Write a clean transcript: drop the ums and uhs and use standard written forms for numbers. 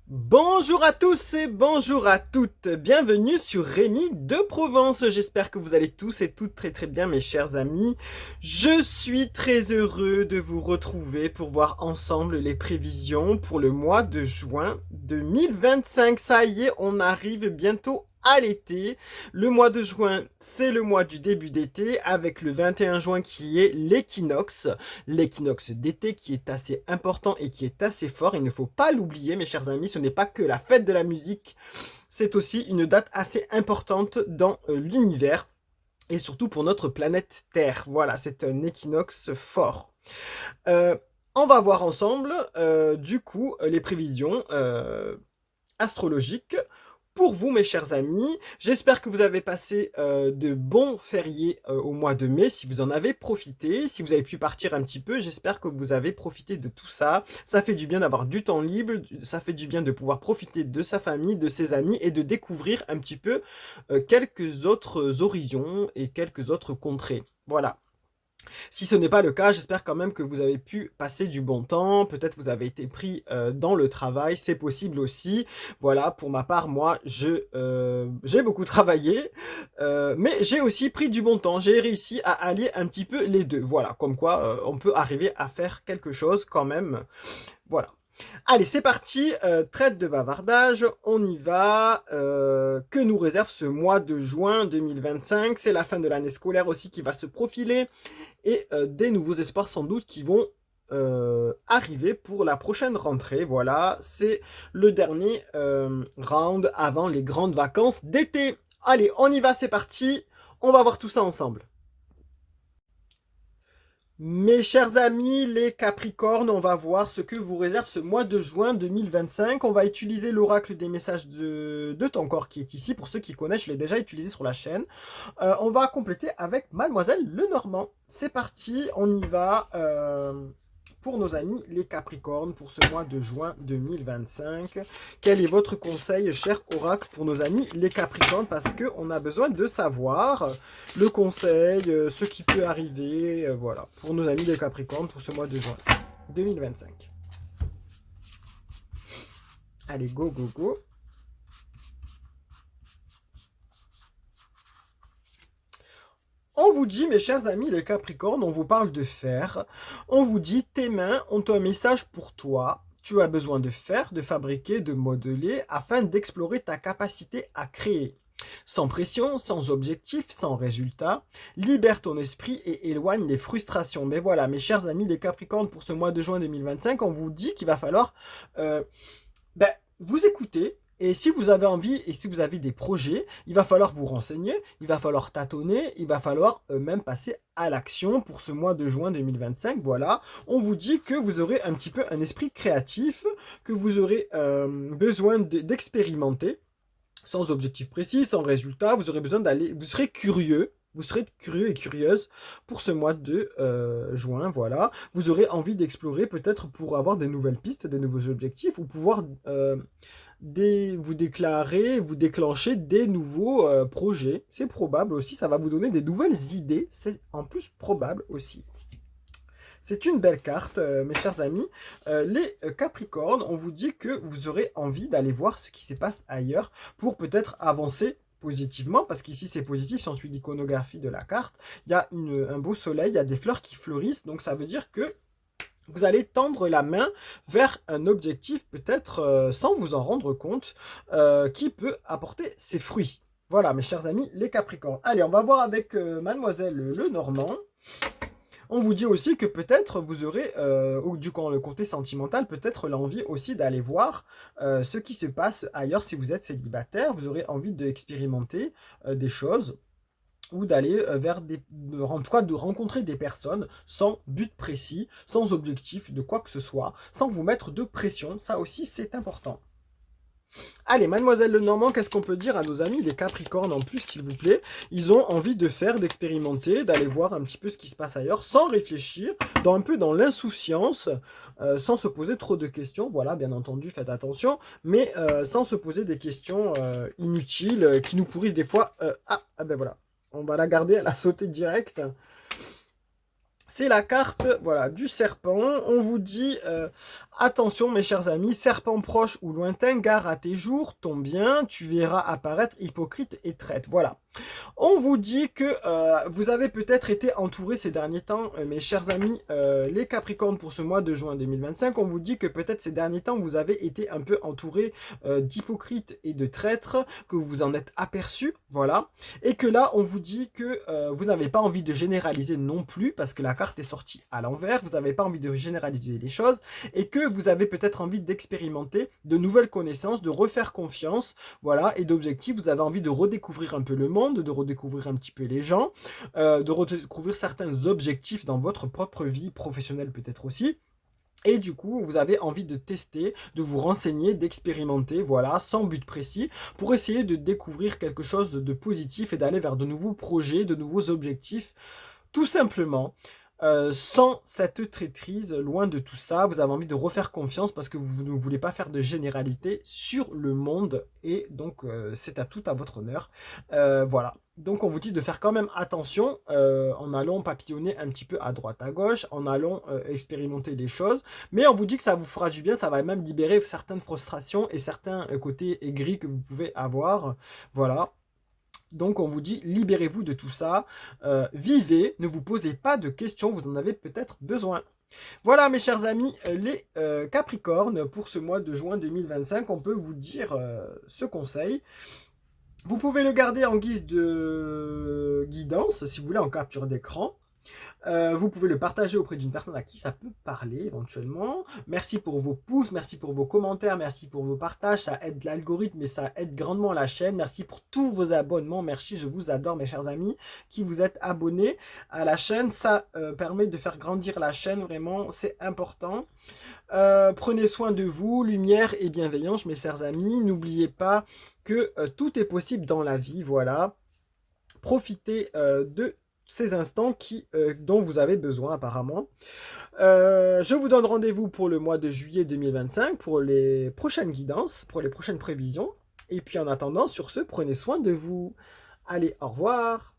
Bonjour à tous et bonjour à toutes, bienvenue sur Rémi de Provence, j'espère que vous allez tous et toutes très bien mes chers amis. Je suis très heureux de vous retrouver pour voir ensemble les prévisions pour le mois de juin 2025. Ça y est, on arrive bientôt à l'été. Le mois de juin, c'est le mois du début d'été avec le 21 juin qui est l'équinoxe. L'équinoxe d'été qui est assez important et qui est assez fort. Il ne faut pas l'oublier, mes chers amis. Ce n'est pas que la fête de la musique. C'est aussi une date assez importante dans l'univers et surtout pour notre planète Terre. Voilà, c'est un équinoxe fort. Euh, on va voir ensemble, du coup, les prévisions astrologiques pour vous, mes chers amis. J'espère que vous avez passé de bons fériés au mois de mai, si vous en avez profité. Si vous avez pu partir un petit peu, j'espère que vous avez profité de tout ça. Ça fait du bien d'avoir du temps libre, ça fait du bien de pouvoir profiter de sa famille, de ses amis et de découvrir un petit peu quelques autres horizons et quelques autres contrées. Voilà. Si ce n'est pas le cas, j'espère quand même que vous avez pu passer du bon temps. Peut-être vous avez été pris dans le travail, c'est possible aussi. Voilà, pour ma part, moi, j'ai beaucoup travaillé, mais j'ai aussi pris du bon temps. J'ai réussi à allier un petit peu les deux. Voilà, comme quoi on peut arriver à faire quelque chose quand même. Voilà. Allez, c'est parti, traite de bavardage, on y va. Que nous réserve ce mois de juin 2025? C'est la fin de l'année scolaire aussi qui va se profiler et des nouveaux espoirs sans doute qui vont arriver pour la prochaine rentrée. Voilà, c'est le dernier round avant les grandes vacances d'été. Allez, on y va, c'est parti. On va voir tout ça ensemble. Mes chers amis, les Capricornes, on va voir ce que vous réserve ce mois de juin 2025. On va utiliser l'oracle des messages de ton corps qui est ici. Pour ceux qui connaissent, je l'ai déjà utilisé sur la chaîne. On va compléter avec Mademoiselle Lenormand. C'est parti, on y va pour nos amis les Capricornes pour ce mois de juin 2025. Quel est votre conseil, cher oracle, pour nos amis les Capricornes? Parce qu'on a besoin de savoir le conseil, ce qui peut arriver, voilà, pour nos amis les Capricornes pour ce mois de juin 2025. Allez, go, go, go. On vous dit, mes chers amis les Capricornes, on vous parle de fer. On vous dit, tes mains ont un message pour toi. Tu as besoin de faire, de fabriquer, de modeler afin d'explorer ta capacité à créer. Sans pression, sans objectif, sans résultat, libère ton esprit et éloigne les frustrations. Mais voilà, mes chers amis les Capricornes, pour ce mois de juin 2025, on vous dit qu'il va falloir euh, ben, vous écouter. Et si vous avez envie et si vous avez des projets, il va falloir vous renseigner, il va falloir tâtonner, il va falloir même passer à l'action pour ce mois de juin 2025. Voilà, on vous dit que vous aurez un petit peu un esprit créatif, que vous aurez besoin d'expérimenter sans objectif précis, sans résultat. Vous aurez besoin d'aller, vous serez curieux. Vous serez curieux et curieuse pour ce mois de juin, voilà. Vous aurez envie d'explorer peut-être pour avoir des nouvelles pistes, des nouveaux objectifs, ou pouvoir vous déclarer, vous déclencher des nouveaux projets. C'est probable aussi, ça va vous donner des nouvelles idées. C'est en plus probable aussi. C'est une belle carte, mes chers amis. Les Capricornes, on vous dit que vous aurez envie d'aller voir ce qui se passe ailleurs pour peut-être avancer positivement, parce qu'ici c'est positif, si on suit l'iconographie de la carte, il y a un beau soleil, il y a des fleurs qui fleurissent, donc ça veut dire que vous allez tendre la main vers un objectif peut-être sans vous en rendre compte, qui peut apporter ses fruits. Voilà, mes chers amis, les Capricornes. Allez, on va voir avec Mademoiselle Lenormand. On vous dit aussi que peut-être vous aurez, ou du coup le côté sentimental, peut-être l'envie aussi d'aller voir ce qui se passe ailleurs si vous êtes célibataire. Vous aurez envie d'expérimenter des choses ou d'aller vers en tout cas de rencontrer des personnes sans but précis, sans objectif de quoi que ce soit, sans vous mettre de pression. Ça aussi, c'est important. Allez, Mademoiselle Lenormand, qu'est-ce qu'on peut dire à nos amis les Capricornes en plus, s'il vous plaît? Ils ont envie de faire, d'expérimenter, d'aller voir un petit peu ce qui se passe ailleurs, sans réfléchir, un peu dans l'insouciance, sans se poser trop de questions. Voilà, bien entendu, faites attention, mais sans se poser des questions inutiles qui nous pourrissent des fois. Ben voilà, on va la garder, elle a sauté direct. C'est la carte voilà, du serpent. On vous dit Attention mes chers amis, serpent proche ou lointain, gare à tes jours, ton bien, tu verras apparaître hypocrite et traître. Voilà. On vous dit que vous avez peut-être été entouré ces derniers temps, mes chers amis, les Capricornes pour ce mois de juin 2025. On vous dit que peut-être ces derniers temps, vous avez été un peu entouré d'hypocrites et de traîtres, que vous vous en êtes aperçus, voilà. Et que là, on vous dit que vous n'avez pas envie de généraliser non plus, parce que la carte est sortie à l'envers, vous n'avez pas envie de généraliser les choses, et que vous avez peut-être envie d'expérimenter de nouvelles connaissances, de refaire confiance, voilà, et d'objectifs, vous avez envie de redécouvrir un peu le monde, de redécouvrir un petit peu les gens, de redécouvrir certains objectifs dans votre propre vie professionnelle peut-être aussi. Et du coup, vous avez envie de tester, de vous renseigner, d'expérimenter, voilà, sans but précis, pour essayer de découvrir quelque chose de positif et d'aller vers de nouveaux projets, de nouveaux objectifs, tout simplement. Sans cette traîtrise, loin de tout ça, vous avez envie de refaire confiance parce que vous ne voulez pas faire de généralité sur le monde et donc c'est à tout à votre honneur. Voilà. Donc on vous dit de faire quand même attention en allant papillonner un petit peu à droite à gauche, en allant expérimenter des choses, mais on vous dit que ça vous fera du bien, ça va même libérer certaines frustrations et certains côtés aigris que vous pouvez avoir. Voilà. Donc on vous dit, libérez-vous de tout ça, vivez, ne vous posez pas de questions, vous en avez peut-être besoin. Voilà mes chers amis, les Capricornes, pour ce mois de juin 2025, on peut vous dire ce conseil. Vous pouvez le garder en guise de guidance, si vous voulez, en capture d'écran. Vous pouvez le partager auprès d'une personne à qui ça peut parler éventuellement. Merci pour vos pouces, merci pour vos commentaires, merci pour vos partages. Ça aide l'algorithme et ça aide grandement la chaîne. Merci pour tous vos abonnements. Merci, je vous adore mes chers amis qui vous êtes abonnés à la chaîne. Ça permet de faire grandir la chaîne, vraiment, c'est important. Prenez soin de vous, lumière et bienveillance mes chers amis. N'oubliez pas que tout est possible dans la vie, voilà. Profitez de ces instants dont vous avez besoin apparemment. Je vous donne rendez-vous pour le mois de juillet 2025 pour les prochaines guidances, pour les prochaines prévisions. Et puis en attendant, sur ce, prenez soin de vous. Allez, au revoir.